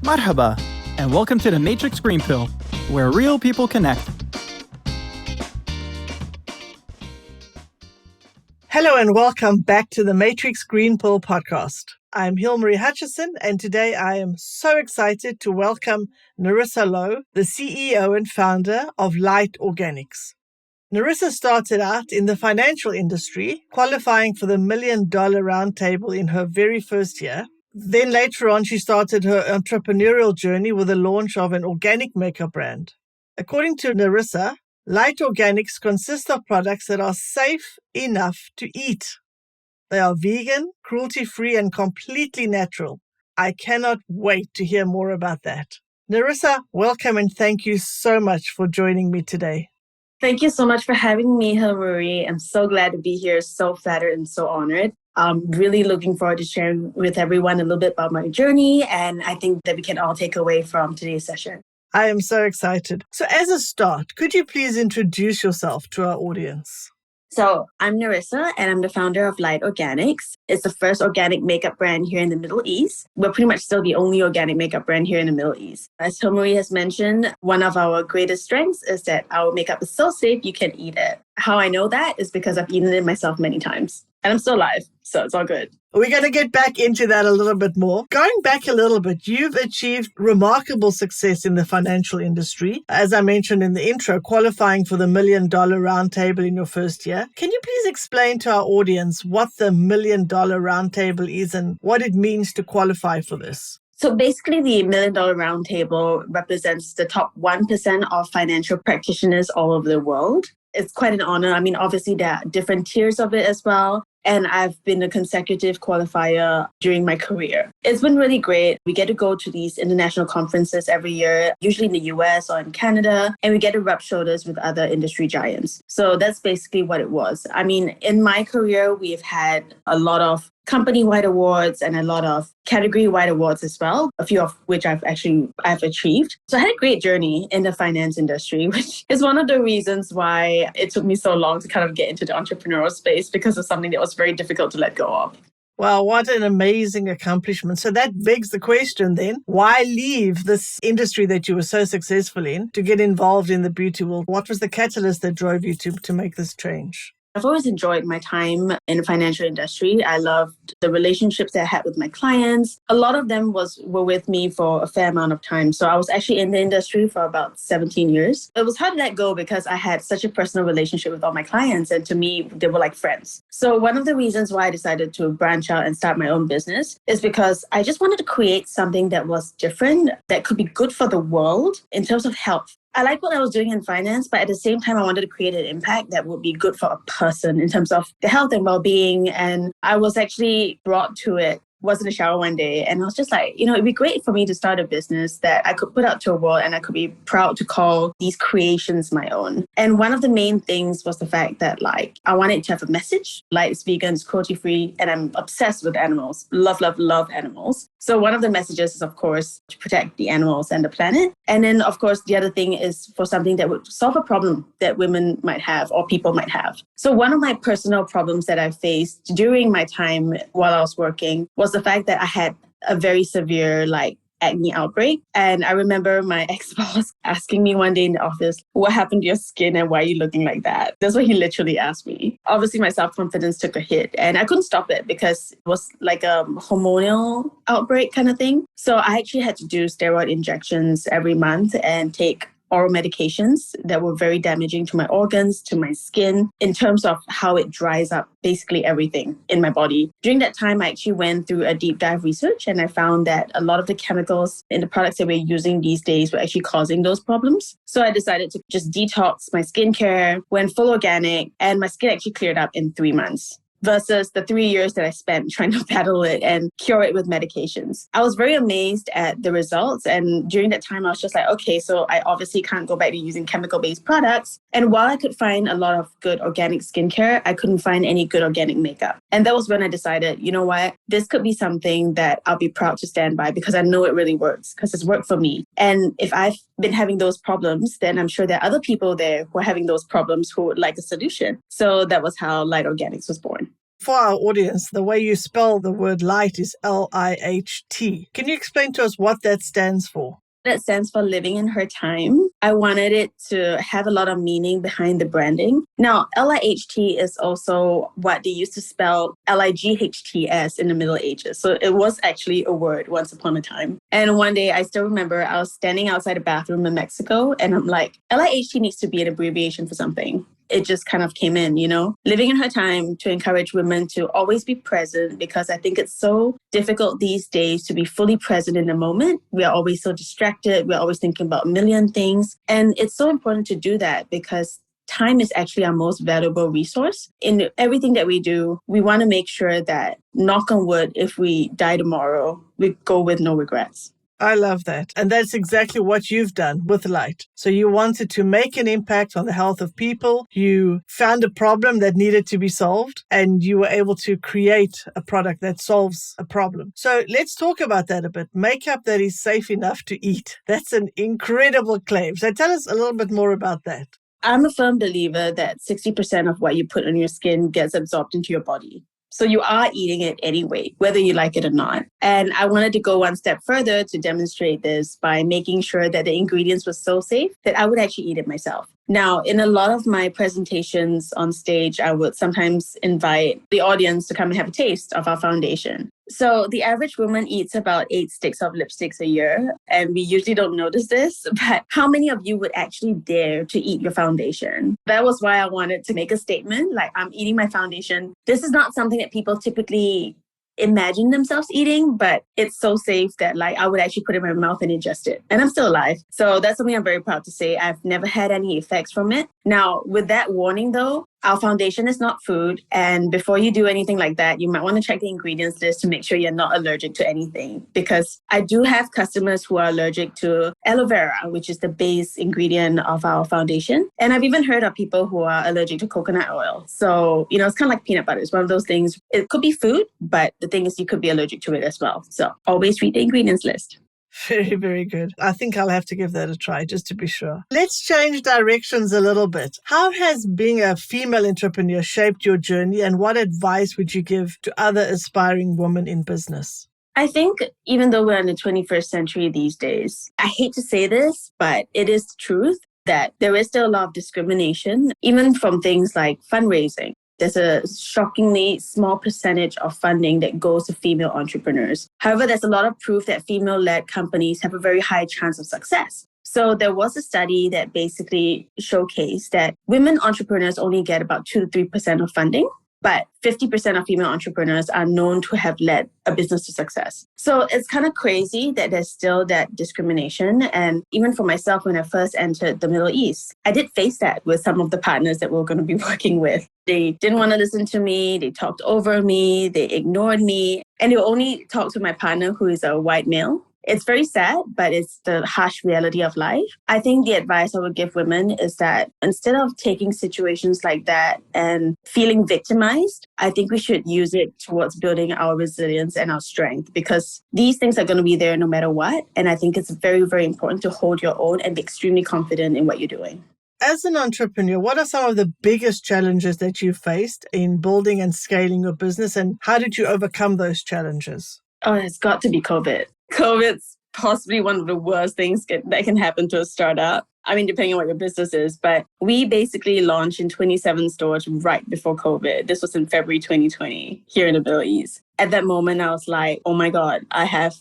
Marhaba, and welcome to the Matrix Green Pill, where real people connect. Hello and welcome back to the Matrix Green Pill podcast. I'm Hilmarie Hutchison, and today I am so excited to welcome Nerissa Low, the CEO and founder of Liht Organics. Nerissa started out in the financial industry, qualifying for the $1 Million Roundtable in her very first year. Then later on, she started her entrepreneurial journey with the launch of an organic makeup brand. According to Nerissa, Liht Organics consists of products that are safe enough to eat. They are vegan, cruelty-free, and completely natural. I cannot wait to hear more about that. Nerissa, welcome and thank you so much for joining me today. Thank you so much for having me, Hilmarie. I'm so glad to be here, so flattered and so honored. I'm really looking forward to sharing with everyone a little bit about my journey, and I think that we can all take away from today's session. I am so excited. So as a start, could you please introduce yourself to our audience? So I'm Nerissa, and I'm the founder of Liht Organics. It's the first organic makeup brand here in the Middle East. We're pretty much still the only organic makeup brand here in the Middle East. As Hilmarie has mentioned, one of our greatest strengths is that our makeup is so safe you can eat it. How I know that is because I've eaten it myself many times. And I'm still alive, so it's all good. We're going to get back into that a little bit more. Going back a little bit, you've achieved remarkable success in the financial industry. As I mentioned in the intro, qualifying for the $1 Million Roundtable in your first year. Can you please explain to our audience what the $1 Million Roundtable is and what it means to qualify for this? So basically, the $1 Million Roundtable represents the top 1% of financial practitioners all over the world. It's quite an honor. I mean, obviously, there are different tiers of it as well. And I've been a consecutive qualifier during my career. It's been really great. We get to go to these international conferences every year, usually in the US or in Canada, and we get to rub shoulders with other industry giants. So that's basically what it was. I mean, in my career, we've had a lot of company-wide awards and a lot of category-wide awards as well, a few of which I've achieved. So I had a great journey in the finance industry, which is one of the reasons why it took me so long to kind of get into the entrepreneurial space, because of something that was very difficult to let go of. Wow, what an amazing accomplishment. So that begs the question then, why leave this industry that you were so successful in to get involved in the beauty world? What was the catalyst that drove you to make this change? I've always enjoyed my time in the financial industry. I loved the relationships that I had with my clients. A lot of them were with me for a fair amount of time. So I was actually in the industry for about 17 years. It was hard to let go because I had such a personal relationship with all my clients. And to me, they were like friends. So one of the reasons why I decided to branch out and start my own business is because I just wanted to create something that was different, that could be good for the world in terms of health. I liked what I was doing in finance, but at the same time, I wanted to create an impact that would be good for a person in terms of their health and well-being. And I was actually brought to it, was in the shower one day, and I was just like, it'd be great for me to start a business that I could put out to a world and I could be proud to call these creations my own. And one of the main things was the fact that I wanted to have a message. Liht is vegan, it's cruelty-free, and I'm obsessed with animals. Love, love, love animals. So one of the messages is, of course, to protect the animals and the planet. And then, of course, the other thing is for something that would solve a problem that women might have or people might have. So one of my personal problems that I faced during my time while I was working was the fact that I had a very severe acne outbreak. And I remember my ex-boss asking me one day in the office, what happened to your skin and why are you looking like that? That's what he literally asked me. Obviously, my self-confidence took a hit and I couldn't stop it because it was like a hormonal outbreak kind of thing. So I actually had to do steroid injections every month and take oral medications that were very damaging to my organs, to my skin, in terms of how it dries up basically everything in my body. During that time, I actually went through a deep dive research and I found that a lot of the chemicals in the products that we're using these days were actually causing those problems. So I decided to just detox my skincare, went full organic, and my skin actually cleared up in 3 months. Versus the 3 years that I spent trying to battle it and cure it with medications. I was very amazed at the results. And during that time, I was just like, okay, so I obviously can't go back to using chemical-based products. And while I could find a lot of good organic skincare, I couldn't find any good organic makeup. And that was when I decided, you know what, this could be something that I'll be proud to stand by because I know it really works, because it's worked for me. And if I've been having those problems, then I'm sure there are other people there who are having those problems who would like a solution. So that was how Liht Organics was born. For our audience, the way you spell the word light is Liht. Can you explain to us what that stands for? That stands for living in her time. I wanted it to have a lot of meaning behind the branding. Now, LIHT is also what they used to spell LIGHTS in the Middle Ages. So it was actually a word once upon a time. And one day, I still remember I was standing outside a bathroom in Mexico, and I'm like, LIHT needs to be an abbreviation for something. It just kind of came in, living in her time to encourage women to always be present, because I think it's so difficult these days to be fully present in the moment. We are always so distracted. We're always thinking about a million things. And it's so important to do that because time is actually our most valuable resource. In everything that we do, we want to make sure that, knock on wood, if we die tomorrow, we go with no regrets. I love that. And that's exactly what you've done with Liht. So you wanted to make an impact on the health of people. You found a problem that needed to be solved, and you were able to create a product that solves a problem. So let's talk about that a bit. Makeup that is safe enough to eat. That's an incredible claim. So tell us a little bit more about that. I'm a firm believer that 60% of what you put on your skin gets absorbed into your body. So you are eating it anyway, whether you like it or not. And I wanted to go one step further to demonstrate this by making sure that the ingredients were so safe that I would actually eat it myself. Now, in a lot of my presentations on stage, I would sometimes invite the audience to come and have a taste of our foundation. So the average woman eats about 8 sticks of lipsticks a year, and we usually don't notice this, but how many of you would actually dare to eat your foundation? That was why I wanted to make a statement, like, I'm eating my foundation. This is not something that people typically imagine themselves eating, but it's so safe that I would actually put it in my mouth and ingest it. And I'm still alive. So that's something I'm very proud to say. I've never had any effects from it. Now, with that warning though, our foundation is not food. And before you do anything like that, you might want to check the ingredients list to make sure you're not allergic to anything. Because I do have customers who are allergic to aloe vera, which is the base ingredient of our foundation. And I've even heard of people who are allergic to coconut oil. So, it's kind of like peanut butter. It's one of those things. It could be food, but the thing is you could be allergic to it as well. So always read the ingredients list. Very, very good. I think I'll have to give that a try just to be sure. Let's change directions a little bit. How has being a female entrepreneur shaped your journey, and what advice would you give to other aspiring women in business? I think even though we're in the 21st century these days, I hate to say this, but it is the truth that there is still a lot of discrimination, even from things like fundraising. There's a shockingly small percentage of funding that goes to female entrepreneurs. However, there's a lot of proof that female-led companies have a very high chance of success. So there was a study that basically showcased that women entrepreneurs only get about 2 to 3% of funding, but 50% of female entrepreneurs are known to have led a business to success. So it's kind of crazy that there's still that discrimination. And even for myself, when I first entered the Middle East, I did face that with some of the partners that we were going to be working with. They didn't want to listen to me. They talked over me. They ignored me. And they only talked to my partner, who is a white male. It's very sad, but it's the harsh reality of life. I think the advice I would give women is that instead of taking situations like that and feeling victimized, I think we should use it towards building our resilience and our strength, because these things are going to be there no matter what. And I think it's very, very important to hold your own and be extremely confident in what you're doing. As an entrepreneur, what are some of the biggest challenges that you faced in building and scaling your business, and how did you overcome those challenges? Oh, it's got to be COVID. COVID's possibly one of the worst things that can happen to a startup. I mean, depending on what your business is, but we basically launched in 27 stores right before COVID. This was in February 2020 here in the Middle East. At that moment, I was like, oh my God, I have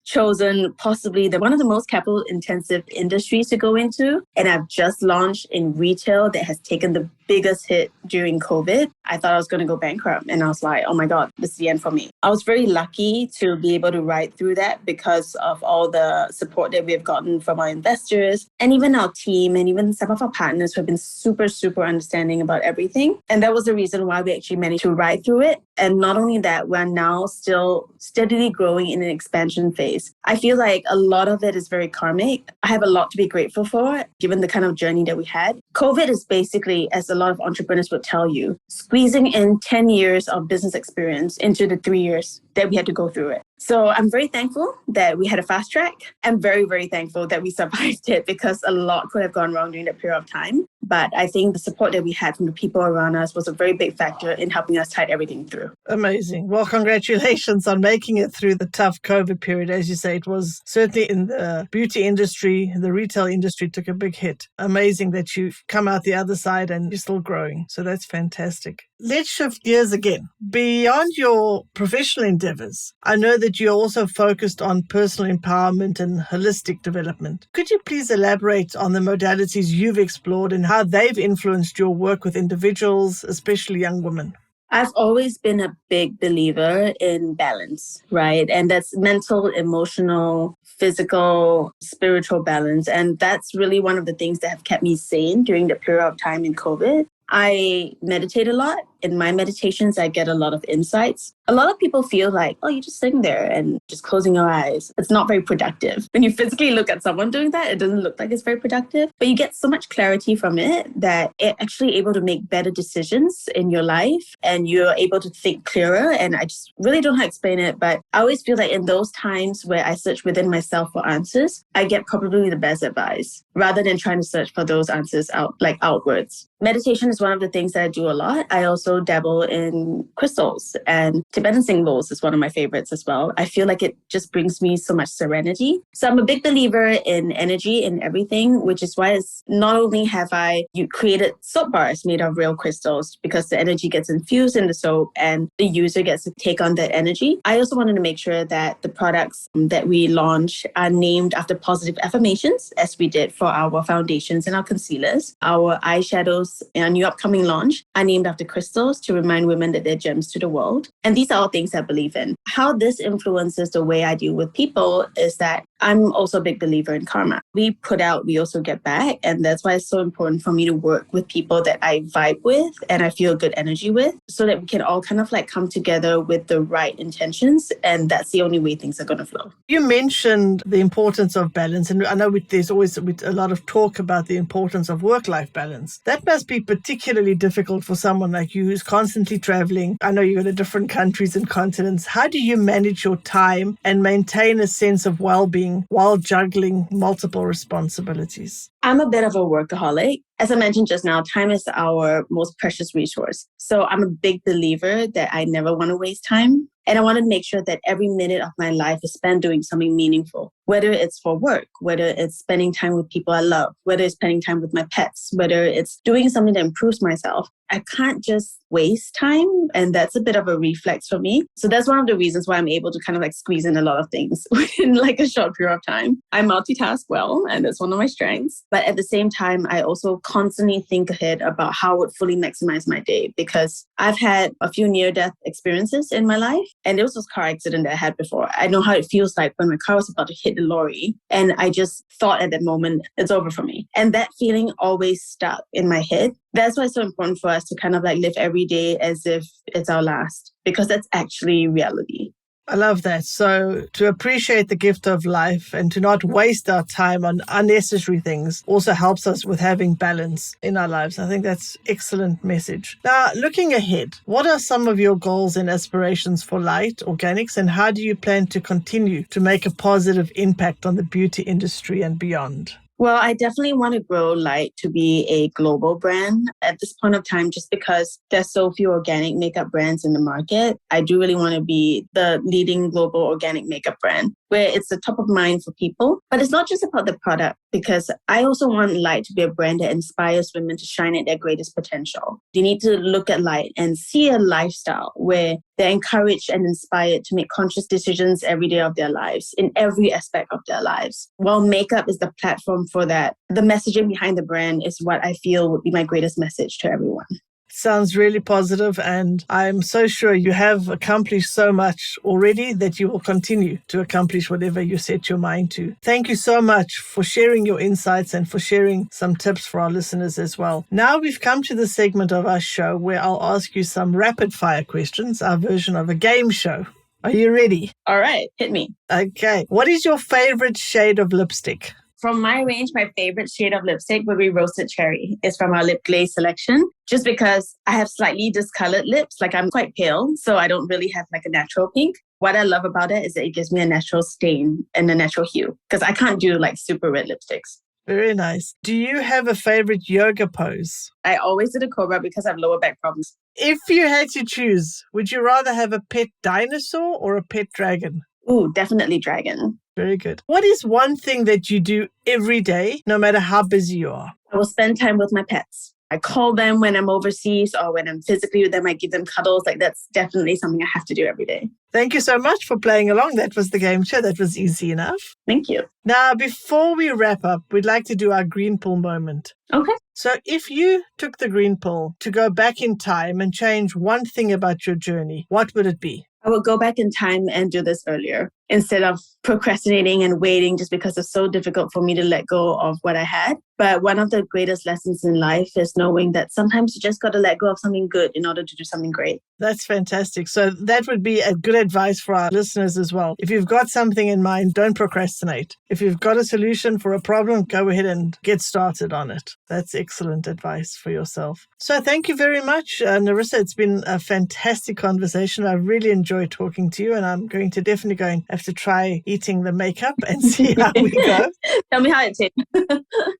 chosen possibly one of the most capital intensive industries to go into. And I've just launched in retail that has taken the biggest hit during COVID. I thought I was going to go bankrupt. And I was like, oh my God, this is the end for me. I was very lucky to be able to ride through that because of all the support that we've gotten from our investors and even our team and even some of our partners who have been super, super understanding about everything. And that was the reason why we actually managed to ride through it. And not only that, we're now still steadily growing in an expansion phase. I feel like a lot of it is very karmic. I have a lot to be grateful for, given the kind of journey that we had. COVID is basically, as a lot of entrepreneurs would tell you, squeezing in 10 years of business experience into the 3 years that we had to go through it. So I'm very thankful that we had a fast track. I'm very, very thankful that we survived it because a lot could have gone wrong during that period of time. But I think the support that we had from the people around us was a very big factor in helping us tide everything through. Amazing. Well, congratulations on making it through the tough COVID period. As you say, it was certainly in the beauty industry, the retail industry took a big hit. Amazing that you've come out the other side and you're still growing. So that's fantastic. Let's shift gears again. Beyond your professional endeavors, I know that you're also focused on personal empowerment and holistic development. Could you please elaborate on the modalities you've explored and how they've influenced your work with individuals, especially young women? I've always been a big believer in balance, right? And that's mental, emotional, physical, spiritual balance. And that's really one of the things that have kept me sane during the period of time in COVID. I meditate a lot. In my meditations, I get a lot of insights. A lot of people feel like, oh, you're just sitting there and just closing your eyes. It's not very productive. When you physically look at someone doing that, it doesn't look like it's very productive. But you get so much clarity from it that you're actually able to make better decisions in your life and you're able to think clearer. And I just really don't know how to explain it. But I always feel like in those times where I search within myself for answers, I get probably the best advice rather than trying to search for those answers outwards. Meditation is one of the things that I do a lot. I also dabble in crystals, and Tibetan symbols is one of my favorites as well. I feel like it just brings me so much serenity. So I'm a big believer in energy in everything, which is why it's not only have I created soap bars made of real crystals because the energy gets infused in the soap and the user gets to take on that energy. I also wanted to make sure that the products that we launch are named after positive affirmations, as we did for our foundations and our concealers. Our eyeshadows, our new upcoming launch, are named after crystals to remind women that they're gems to the world. And these are all things I believe in. How this influences the way I deal with people is that I'm also a big believer in karma. We put out, we also get back. And that's why it's so important for me to work with people that I vibe with and I feel good energy with so that we can all kind of like come together with the right intentions. And that's the only way things are going to flow. You mentioned the importance of balance. And I know there's always a lot of talk about the importance of work-life balance. That must be particularly difficult for someone like you who's constantly traveling. I know you go to different countries and continents. How do you manage your time and maintain a sense of well-being while juggling multiple responsibilities? I'm a bit of a workaholic. As I mentioned just now, time is our most precious resource. So I'm a big believer that I never want to waste time. And I want to make sure that every minute of my life is spent doing something meaningful, whether it's for work, whether it's spending time with people I love, whether it's spending time with my pets, whether it's doing something that improves myself. I can't just waste time. And that's a bit of a reflex for me. So that's one of the reasons why I'm able to kind of like squeeze in a lot of things in like a short period of time. I multitask well, and that's one of my strengths. But at the same time, I also constantly think ahead about how I would fully maximize my day because I've had a few near-death experiences in my life. And there was this car accident that I had before. I know how it feels like when my car was about to hit the lorry. And I just thought at that moment, it's over for me. And that feeling always stuck in my head. That's why it's so important for us to kind of like live every day as if it's our last, because that's actually reality. I love that. So to appreciate the gift of life and to not waste our time on unnecessary things also helps us with having balance in our lives. I think that's an excellent message. Now, looking ahead, what are some of your goals and aspirations for Liht Organics, and how do you plan to continue to make a positive impact on the beauty industry and beyond? Well, I definitely want to grow Liht to be a global brand at this point of time, just because there's so few organic makeup brands in the market. I do really want to be the leading global organic makeup brand where it's the top of mind for people. But it's not just about the product, because I also want Liht to be a brand that inspires women to shine at their greatest potential. You need to look at Liht and see a lifestyle where they're encouraged and inspired to make conscious decisions every day of their lives, in every aspect of their lives. While makeup is the platform for that, the messaging behind the brand is what I feel would be my greatest message to everyone. Sounds really positive, and I'm so sure you have accomplished so much already that you will continue to accomplish whatever you set your mind to. Thank you so much for sharing your insights and for sharing some tips for our listeners as well. Now we've come to the segment of our show where I'll ask you some rapid fire questions, our version of a game show. Are you ready? All right, hit me. Okay. What is your favorite shade of lipstick? From my range, my favorite shade of lipstick would be Roasted Cherry. It's from our lip glaze selection, just because I have slightly discolored lips. Like I'm quite pale, so I don't really have like a natural pink. What I love about it is that it gives me a natural stain and a natural hue, because I can't do like super red lipsticks. Very nice. Do you have a favorite yoga pose? I always did a cobra because I have lower back problems. If you had to choose, would you rather have a pet dinosaur or a pet dragon? Ooh, definitely dragon. Very good. What is one thing that you do every day, no matter how busy you are? I will spend time with my pets. I call them when I'm overseas or when I'm physically with them. I give them cuddles. That's definitely something I have to do every day. Thank you so much for playing along. That was the game show. That was easy enough. Thank you. Now, before we wrap up, we'd like to do our green pill moment. Okay. So if you took the green pill to go back in time and change one thing about your journey, what would it be? I would go back in time and do this earlier instead of procrastinating and waiting just because it's so difficult for me to let go of what I had. But one of the greatest lessons in life is knowing that sometimes you just got to let go of something good in order to do something great. That's fantastic. So that would be a good advice for our listeners as well. If you've got something in mind, don't procrastinate. If you've got a solution for a problem, go ahead and get started on it. That's excellent advice for yourself. So thank you very much, Nerissa. It's been a fantastic conversation. I really enjoyed talking to you, and I'm definitely going to have to try eating the makeup and see how we go. Tell me how it tastes.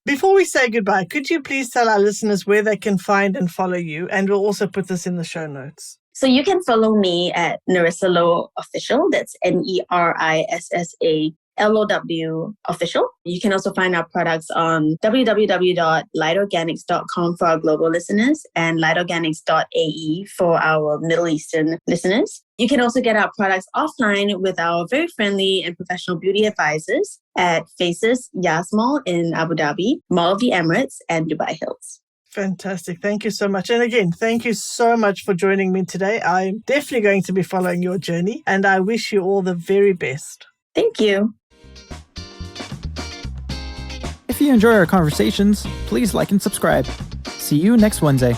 Before we say goodbye, could you please tell our listeners where they can find and follow you? And we'll also put this in the show notes. So you can follow me at Narissa Low Official. That's NERISSA LOW Official. You can also find our products on www.lightorganics.com for our global listeners and lightorganics.ae for our Middle Eastern listeners. You can also get our products offline with our very friendly and professional beauty advisors at Faces Yas Mall in Abu Dhabi, Mall of the Emirates, and Dubai Hills. Fantastic. Thank you so much. And again, thank you so much for joining me today. I'm definitely going to be following your journey, and I wish you all the very best. Thank you. If you enjoy our conversations, please like and subscribe. See you next Wednesday.